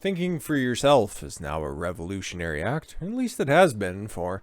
Thinking for yourself is now a revolutionary act. At least it has been for,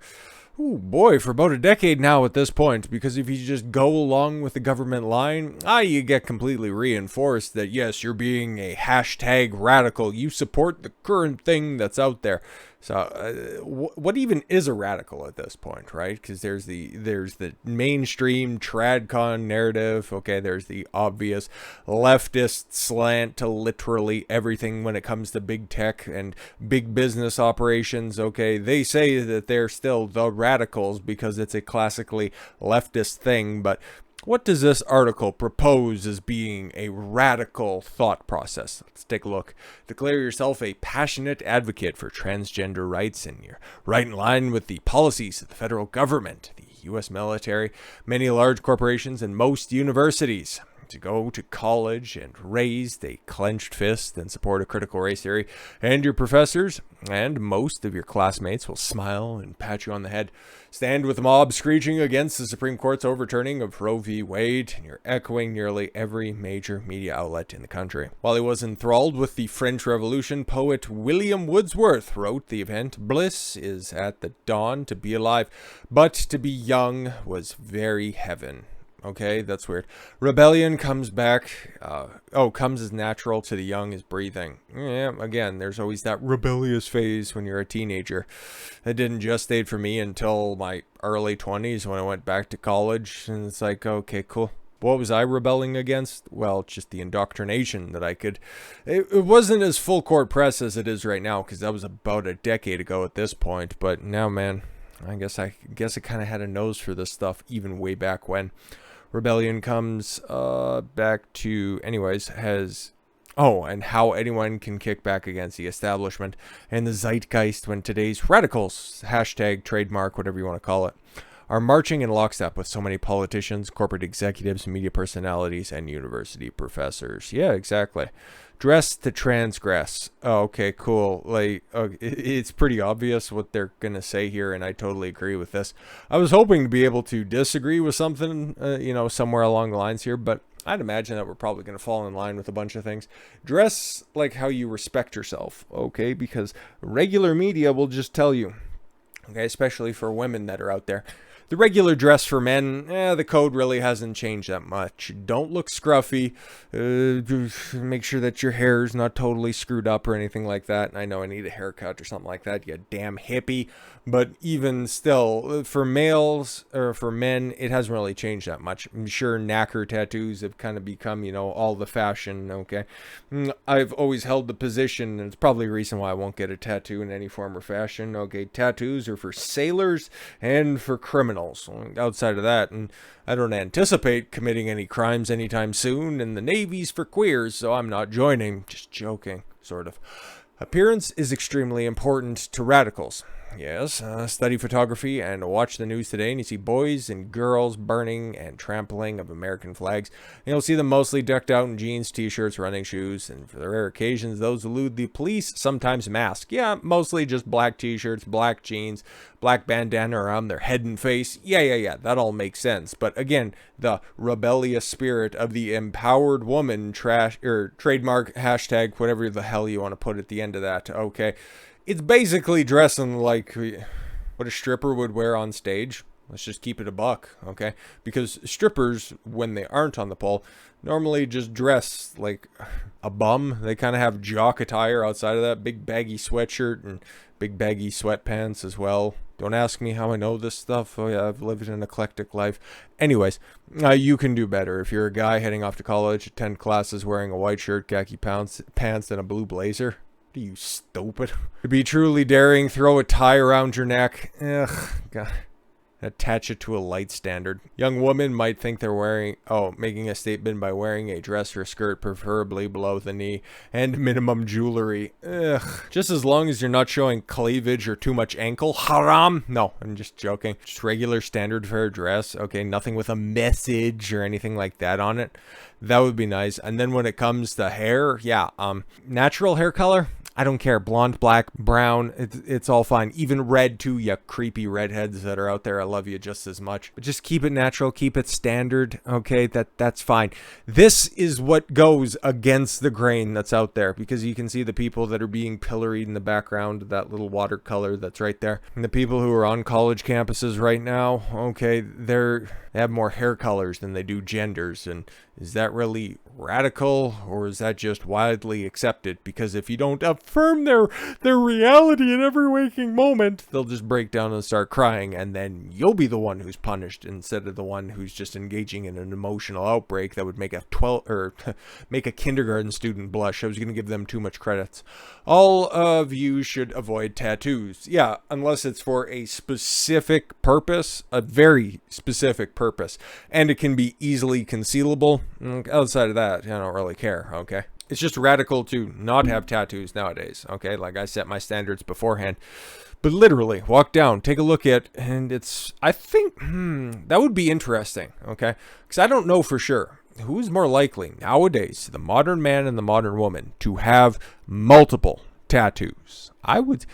oh boy, for about a decade now at this point. Because if you just go along with the government line, you get completely reinforced that yes, you're being a hashtag radical. You support the current thing that's out there. So, what even is a radical at this point, right? Because there's the mainstream tradcon narrative. Okay, there's the obvious leftist slant to literally everything when it comes to big tech and big business operations. Okay, they say that they're still the radicals because it's a classically leftist thing, but what does this article propose as being a radical thought process? Let's take a look. Declare yourself a passionate advocate for transgender rights, and you're right in line with the policies of the federal government, the U.S. military, many large corporations, and most universities. To go to college and raise a clenched fist and support a critical race theory, and your professors and most of your classmates will smile and pat you on the head. Stand with the mob screeching against the Supreme Court's overturning of Roe v. Wade, and you're echoing nearly every major media outlet in the country. While he was enthralled with the French Revolution, poet William Wordsworth wrote the event, "Bliss is at the dawn to be alive, but to be young was very heaven." Okay, that's weird. Rebellion comes back. Comes as natural to the young as breathing. Yeah, again, there's always that rebellious phase when you're a teenager. It didn't gestate for me until my early 20s when I went back to college. And it's like, okay, cool. What was I rebelling against? Well, just the indoctrination that I could. It wasn't as full court press as it is right now, because that was about a decade ago at this point. But now, man, I guess I kind of had a nose for this stuff even way back when. Rebellion comes back to, anyways, and how anyone can kick back against the establishment and the zeitgeist when today's radicals, hashtag, trademark, whatever you want to call it, are marching in lockstep with so many politicians, corporate executives, media personalities, and university professors. Yeah, exactly. Dress to transgress. Oh, okay, cool. It's pretty obvious what they're gonna say here, and I totally agree with this. I was hoping to be able to disagree with something, somewhere along the lines here, but I'd imagine that we're probably going to fall in line with a bunch of things. Dress like how you respect yourself, okay? Because regular media will just tell you, okay, especially for women that are out there. The regular dress for men, the code really hasn't changed that much. Don't look scruffy. Make sure that your hair is not totally screwed up or anything like that. I know I need a haircut or something like that, you damn hippie. But even still, for males or for men, it hasn't really changed that much. I'm sure knacker tattoos have kind of become, all the fashion, okay? I've always held the position, and it's probably a reason why I won't get a tattoo in any form or fashion. Okay, tattoos are for sailors and for criminals. Outside of that, and I don't anticipate committing any crimes anytime soon, and the Navy's for queers, so I'm not joining. Just joking, sort of. Appearance is extremely important to radicals. Yes, study photography and watch the news today, and you see boys and girls burning and trampling of American flags. And you'll see them mostly decked out in jeans, t-shirts, running shoes, and for the rare occasions, those elude the police, sometimes masked. Yeah, mostly just black t-shirts, black jeans, black bandana around their head and face. Yeah, that all makes sense. But again, the rebellious spirit of the empowered woman trademark, hashtag, whatever the hell you want to put at the end of that, okay? It's basically dressing like what a stripper would wear on stage. Let's just keep it a buck, okay? Because strippers, when they aren't on the pole, normally just dress like a bum. They kind of have jock attire outside of that. Big baggy sweatshirt and big baggy sweatpants as well. Don't ask me how I know this stuff. Oh yeah, I've lived an eclectic life. Anyways, you can do better. If you're a guy heading off to college, attend classes wearing a white shirt, khaki pants, and a blue blazer. You stupid. To be truly daring, throw a tie around your neck. Ugh, God. Attach it to a light standard. Young women might think they're making a statement by wearing a dress or skirt, preferably below the knee, and minimum jewelry. Ugh. Just as long as you're not showing cleavage or too much ankle. Haram! No, I'm just joking. Just regular standard fair dress. Okay, nothing with a message or anything like that on it. That would be nice. And then when it comes to hair, natural hair color, I don't care. Blonde, black, brown, it's all fine. Even red too, you creepy redheads that are out there. I love you just as much. But just keep it natural, keep it standard, okay? That's fine. This is what goes against the grain that's out there, because you can see the people that are being pilloried in the background, that little watercolor that's right there. And the people who are on college campuses right now, okay, they have more hair colors than they do genders. And is that really radical, or is that just widely accepted? Because if you don't affirm their reality in every waking moment, they'll just break down and start crying, and then you'll be the one who's punished instead of the one who's just engaging in an emotional outbreak that would make a make a kindergarten student blush. I was going to give them too much credits. All of you should avoid tattoos. Yeah, unless it's for a specific purpose, a very specific purpose, and it can be easily concealable. Outside of that, I don't really care, okay? It's just radical to not have tattoos nowadays, okay? Like, I set my standards beforehand. But literally, walk down, take a look at, and it's, I think, that would be interesting, okay? Because I don't know for sure. Who's more likely nowadays, the modern man and the modern woman, to have multiple tattoos? I would...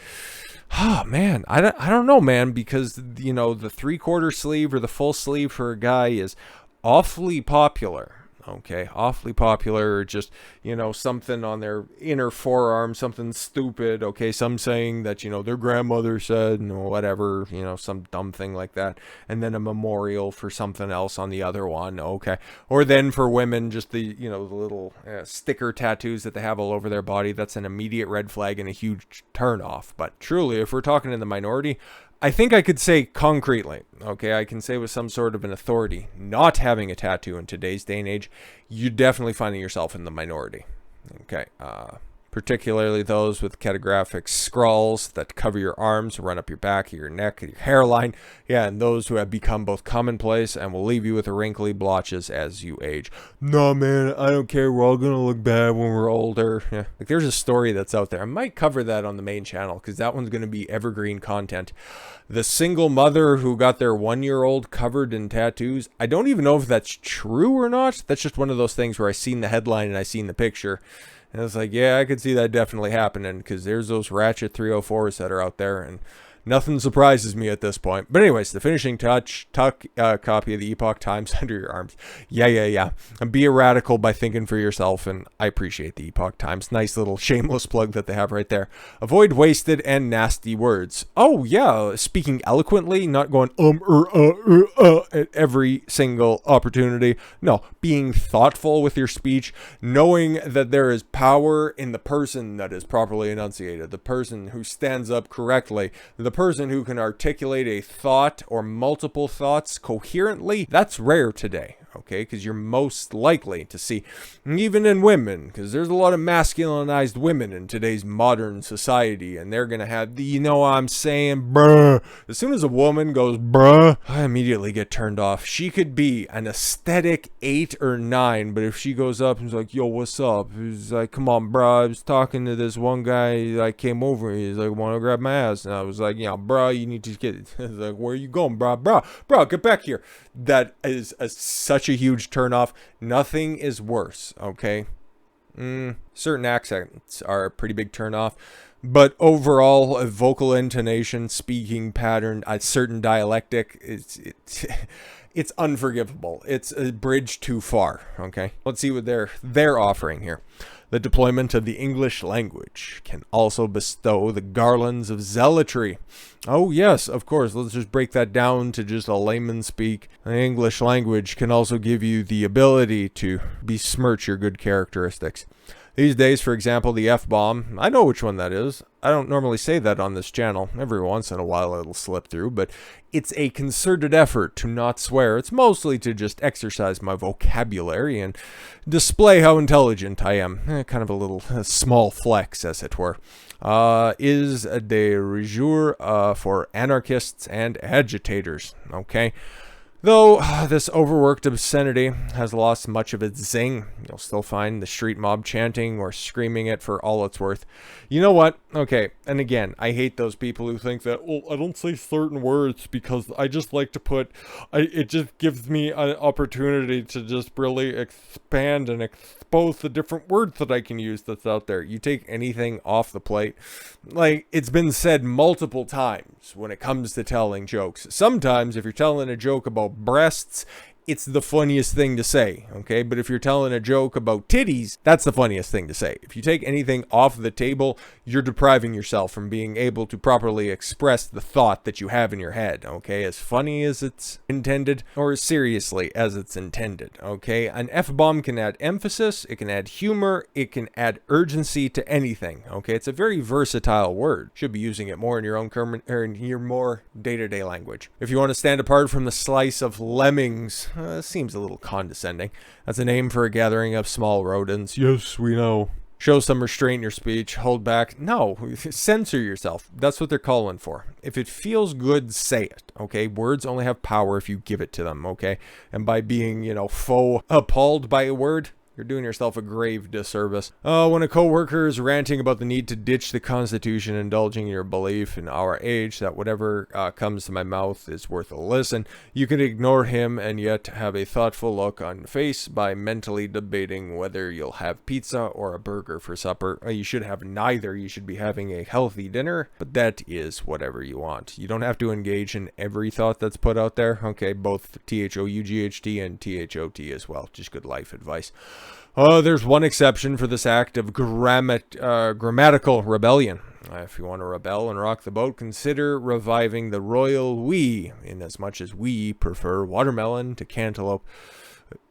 Oh, man, I don't know, man, because, you know, the 3/4 sleeve or the full sleeve for a guy is awfully popular. Okay, awfully popular, or just, you know, something on their inner forearm, something stupid. Okay, some saying that, you know, their grandmother said, and whatever, you know, some dumb thing like that. And then a memorial for something else on the other one. Okay, or then for women, just the, you know, the little sticker tattoos that they have all over their body. That's an immediate red flag and a huge turnoff. But truly, if we're talking in the minority, I think I could say concretely, okay, I can say with some sort of an authority, not having a tattoo in today's day and age, you're definitely finding yourself in the minority, okay? Particularly those with catographic scrawls that cover your arms, run up your back, your neck, your hairline. Yeah, and those who have become both commonplace and will leave you with wrinkly blotches as you age. No, man, I don't care. We're all going to look bad when we're older. Yeah. Like, there's a story that's out there. I might cover that on the main channel, because that one's going to be evergreen content. The single mother who got their 1-year-old covered in tattoos. I don't even know if that's true or not. That's just one of those things where I seen the headline and I seen the picture. And it's like, yeah, I could see that definitely happening, because there's those ratchet 304s that are out there, and nothing surprises me at this point. But anyways, the finishing touch, tuck copy of the Epoch Times under your arms. Yeah. And be a radical by thinking for yourself, and I appreciate the Epoch Times. Nice little shameless plug that they have right there. Avoid wasted and nasty words. Oh, yeah, speaking eloquently, not going at every single opportunity. No, being thoughtful with your speech, knowing that there is power in the person that is properly enunciated, the person who stands up correctly, the person who can articulate a thought or multiple thoughts coherently. That's rare today, okay? Because you're most likely to see, even in women, because there's a lot of masculinized women in today's modern society, and they're gonna have the, you know what I'm saying, bruh. As soon as a woman goes bruh, I immediately get turned off. She could be an aesthetic 8 or 9, but if she goes up and is like, yo, what's up? He's like, come on, bruh, I was talking to this one guy that came over, he's like, wanna grab my ass? And I was like, yeah, bruh, you need to get, like, where are you going, bruh, get back here. That is such a huge turnoff. Nothing is worse, okay? Certain accents are a pretty big turnoff, but overall, a vocal intonation, speaking pattern, a certain dialectic, it's unforgivable. It's a bridge too far, okay? Let's see what they're offering here. The deployment of the English language can also bestow the garlands of zealotry. Oh yes, of course, let's just break that down to just a layman speak. The English language can also give you the ability to besmirch your good characteristics. These days, for example, the F-bomb, I know which one that is. I don't normally say that on this channel. Every once in a while it'll slip through, but it's a concerted effort to not swear. It's mostly to just exercise my vocabulary and display how intelligent I am. Kind of a little small flex, as it were. Is de rigueur for anarchists and agitators, okay? Though this overworked obscenity has lost much of its zing, you'll still find the street mob chanting or screaming it for all it's worth. You know what? Okay, and again, I hate those people who think that, well, I don't say certain words because I just like to it just gives me an opportunity to just really expand and expose the different words that I can use that's out there. You take anything off the plate. Like, it's been said multiple times when it comes to telling jokes. Sometimes, if you're telling a joke about breasts, it's the funniest thing to say, okay? But if you're telling a joke about titties, that's the funniest thing to say. If you take anything off the table, you're depriving yourself from being able to properly express the thought that you have in your head, okay? As funny as it's intended, or as seriously as it's intended, okay? An F-bomb can add emphasis, it can add humor, it can add urgency to anything, okay? It's a very versatile word. Should be using it more in your own in your more day-to-day language. If you want to stand apart from the slice of lemmings, seems a little condescending. That's a name for a gathering of small rodents. Yes, we know. Show some restraint in your speech. Hold back. No, censor yourself. That's what they're calling for. If it feels good, say it, okay? Words only have power if you give it to them, okay? And by being, faux appalled by a word, you're doing yourself a grave disservice. When a coworker is ranting about the need to ditch the Constitution, indulging in your belief in our age that whatever comes to my mouth is worth a listen, you can ignore him and yet have a thoughtful look on your face by mentally debating whether you'll have pizza or a burger for supper. You should have neither. You should be having a healthy dinner, but that is whatever you want. You don't have to engage in every thought that's put out there. Okay, both THOUGHT and THOT as well. Just good life advice. There's one exception for this act of grammatical rebellion. If you want to rebel and rock the boat, consider reviving the royal we, inasmuch as we prefer watermelon to cantaloupe.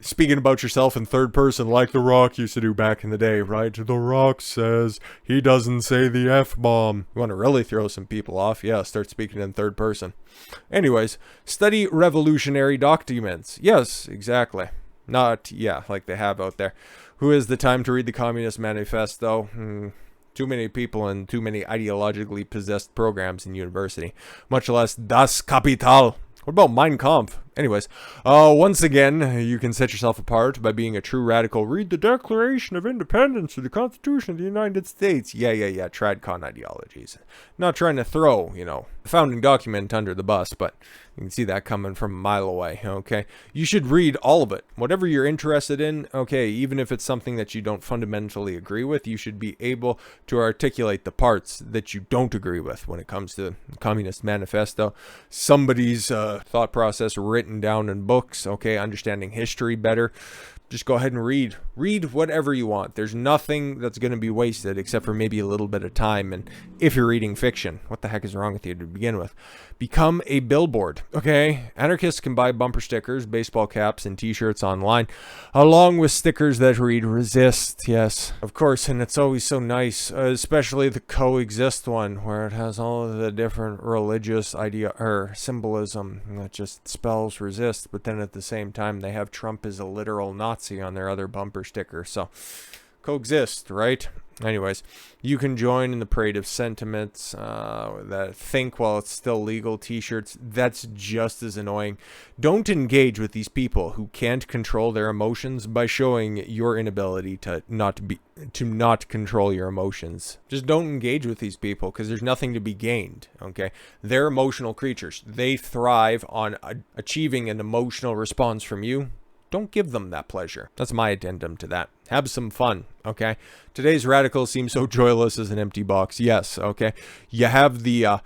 Speaking about yourself in third person like The Rock used to do back in the day, right? The Rock says he doesn't say the F-bomb. You want to really throw some people off? Yeah, start speaking in third person. Anyways, study revolutionary documents. Yes, exactly. Like they have out there. Who has the time to read the Communist Manifesto? Too many people and too many ideologically possessed programs in university. Much less Das Kapital. What about Mein Kampf? Anyways, once again, you can set yourself apart by being a true radical. Read the Declaration of Independence or the Constitution of the United States. Yeah, TradCon ideologies. Not trying to throw, the founding document under the bus, but you can see that coming from a mile away, okay? You should read all of it. Whatever you're interested in, okay, even if it's something that you don't fundamentally agree with, you should be able to articulate the parts that you don't agree with when it comes to the Communist Manifesto. Somebody's thought process written down in books, okay, understanding history better. Just go ahead and read whatever you want. There's nothing that's going to be wasted except for maybe a little bit of time. And if you're reading fiction, what the heck is wrong with you to begin with? Become a billboard, okay? Anarchists can buy bumper stickers, baseball caps, and t-shirts online, along with stickers that read resist, yes, of course. And it's always so nice, especially the coexist one, where it has all of the different religious idea or symbolism that just spells resist, but then at the same time they have Trump as a literal Nazi on their other bumper sticker. So coexist, right? Anyways, you can join in the parade of sentiments that think while it's still legal t-shirts. That's just as annoying. Don't engage with these people who can't control their emotions by showing your inability to not control your emotions. Just don't engage with these people because there's nothing to be gained, okay? They're emotional creatures. They thrive on achieving an emotional response from you. Don't give them that pleasure. That's my addendum to that. Have some fun, okay? Today's radicals seem so joyless as an empty box. Yes, okay? You have the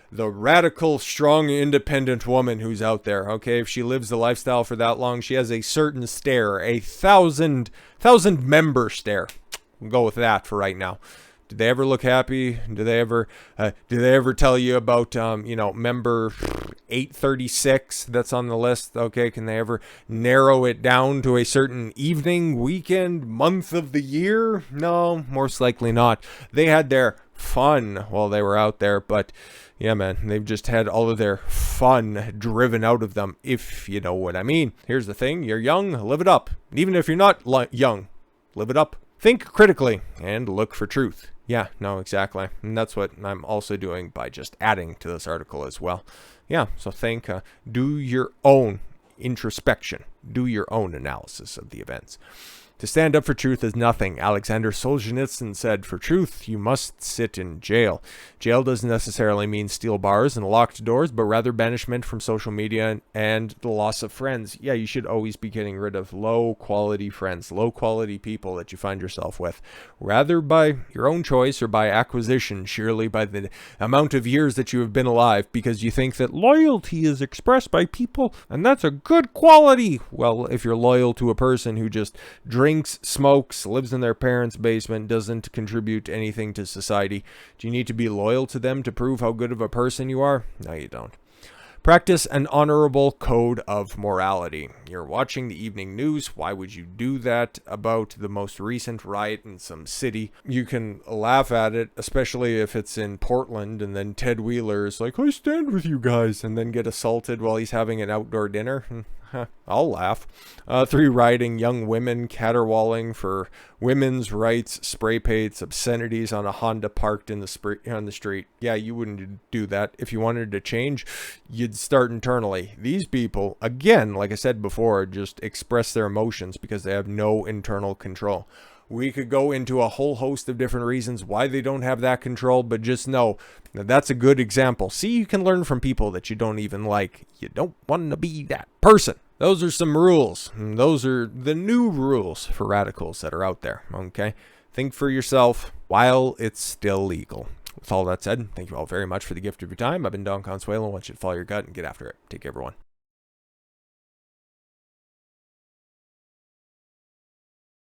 radical, strong, independent woman who's out there, okay? If she lives the lifestyle for that long, she has a certain stare, a thousand member stare. We'll go with that for right now. Did they ever look happy? Do they ever tell you about, member 836 that's on the list? Okay, can they ever narrow it down to a certain evening, weekend, month of the year? No, most likely not. They had their fun while they were out there, but yeah, man, they've just had all of their fun driven out of them, if you know what I mean. Here's the thing, you're young, live it up. Even if you're not young, live it up. Think critically and look for truth. Yeah, no, exactly. And that's what I'm also doing by just adding to this article as well. Yeah, so think, do your own introspection. Do your own analysis of the events. To stand up for truth is nothing. Alexander Solzhenitsyn said, for truth, you must sit in jail. Jail doesn't necessarily mean steel bars and locked doors, but rather banishment from social media and the loss of friends. Yeah, you should always be getting rid of low-quality friends, low-quality people that you find yourself with, rather by your own choice or by acquisition, surely by the amount of years that you have been alive, because you think that loyalty is expressed by people, and that's a good quality. Well, if you're loyal to a person who just drinks, smokes, lives in their parents' basement, doesn't contribute anything to society, do you need to be loyal to them to prove how good of a person you are? No, you don't. Practice an honorable code of morality. You're watching the evening news. Why would you do that about the most recent riot in some city? You can laugh at it, especially if it's in Portland, and then Ted Wheeler is like, I stand with you guys, and then get assaulted while he's having an outdoor dinner. I'll laugh. 3 rioting young women caterwauling for women's rights, spray paints, obscenities on a Honda parked in on the street. Yeah, you wouldn't do that. If you wanted to change, you'd start internally. These people, again, like I said before, just express their emotions because they have no internal control. We could go into a whole host of different reasons why they don't have that control, but just know that that's a good example. See, you can learn from people that you don't even like. You don't want to be that person. Those are some rules. Those are the new rules for radicals that are out there, okay? Think for yourself while it's still legal. With all that said, thank you all very much for the gift of your time. I've been Don Consuelo. I want you to follow your gut and get after it. Take care, everyone.